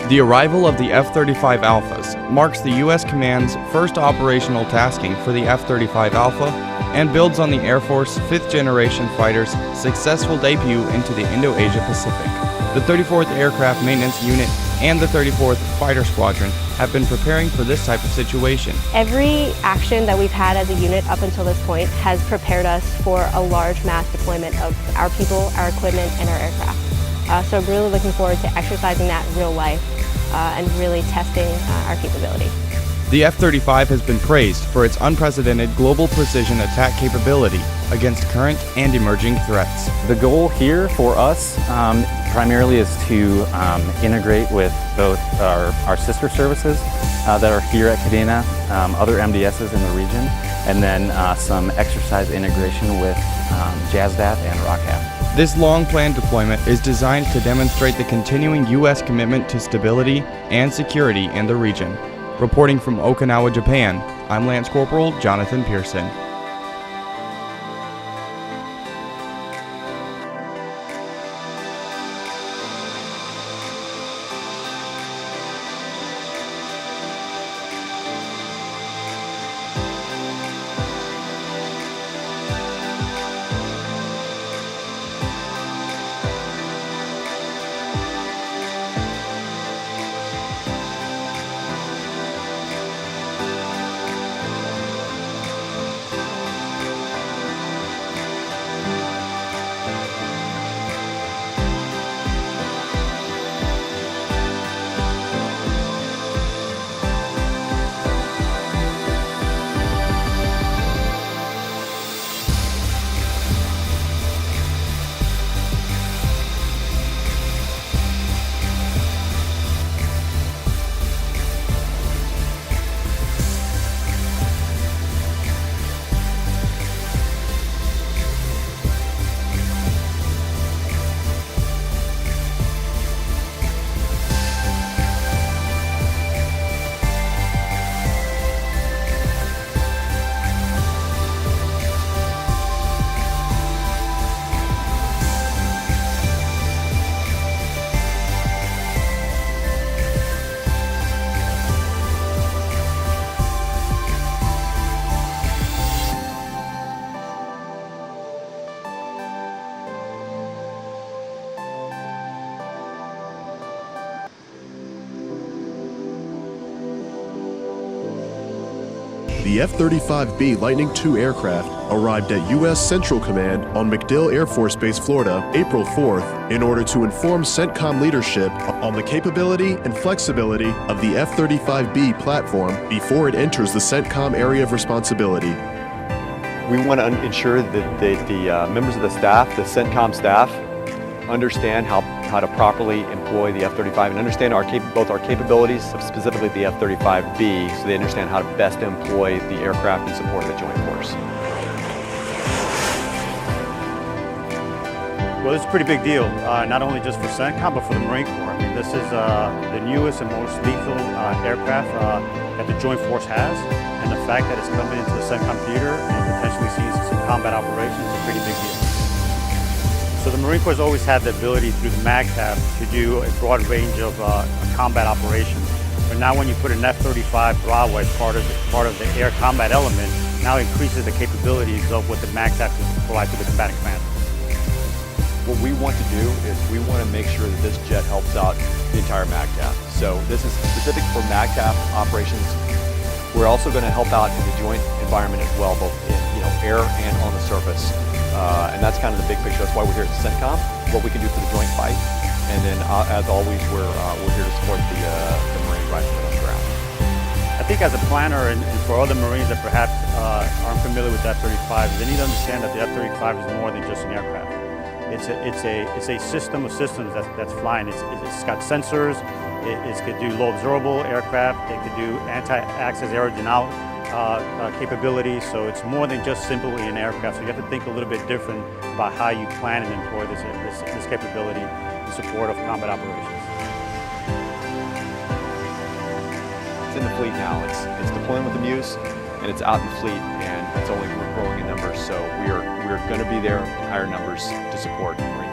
The arrival of the F-35 Alphas marks the U.S. Command's first operational tasking for the F-35 Alpha and builds on the Air Force 5th generation fighter's successful debut into the Indo-Asia Pacific. The 34th Aircraft Maintenance Unit and the 34th Fighter Squadron have been preparing for this type of situation. Every action that we've had as a unit up until this point has prepared us for a large mass deployment of our people, our equipment, and our aircraft. So I'm really looking forward to exercising that in real life and really testing our capability. The F-35 has been praised for its unprecedented global precision attack capability against current and emerging threats. The goal here for us primarily is to integrate with both our sister services that are here at Kadena, other MDSs in the region, and then some exercise integration with JASDAF and ROCAF. This long-planned deployment is designed to demonstrate the continuing U.S. commitment to stability and security in the region. Reporting from Okinawa, Japan, I'm Lance Corporal Jonathan Pearson. The F-35B Lightning II aircraft arrived at U.S. Central Command on MacDill Air Force Base, Florida, April 4th, in order to inform CENTCOM leadership on the capability and flexibility of the F-35B platform before it enters the CENTCOM area of responsibility. We want to ensure that the members of the staff, the CENTCOM staff, understand how to properly employ the F-35 and understand both our capabilities, specifically the F-35B, so they understand how to best employ the aircraft in support of the Joint Force. Well, it's a pretty big deal, not only just for CENTCOM, but for the Marine Corps. I mean, this is the newest and most lethal aircraft that the Joint Force has, and the fact that it's coming into the CENTCOM theater and potentially seeing some combat operations is a pretty big deal. So the Marine Corps has always had the ability through the MAGTF to do a broad range of combat operations. But now when you put an F-35 Bravo as part of the air combat element, now increases the capabilities of what the MAGTF can provide to the combatant commander. What we want to do is we want to make sure that this jet helps out the entire MAGTF. So this is specific for MAGTF operations. We're also going to help out in the joint environment as well, both in air and on the surface. And that's kind of the big picture. That's why we're here at CENTCOM, what we can do for the joint fight. And then, as always, we're here to support the Marine Riflemen on the ground. I think as a planner and for other Marines that perhaps aren't familiar with the F-35, they need to understand that the F-35 is more than just an aircraft. It's a system of systems that's flying. It's got sensors. It could do low observable aircraft. It could do anti-access aerodynamic capabilities. So it's more than just simply an aircraft. So you have to think a little bit different about how you plan and employ this capability in support of combat operations. It's in the fleet now. It's deploying with the Muse, and it's out in the fleet, and it's only growing in numbers. So we're going to be there in higher numbers to support Marine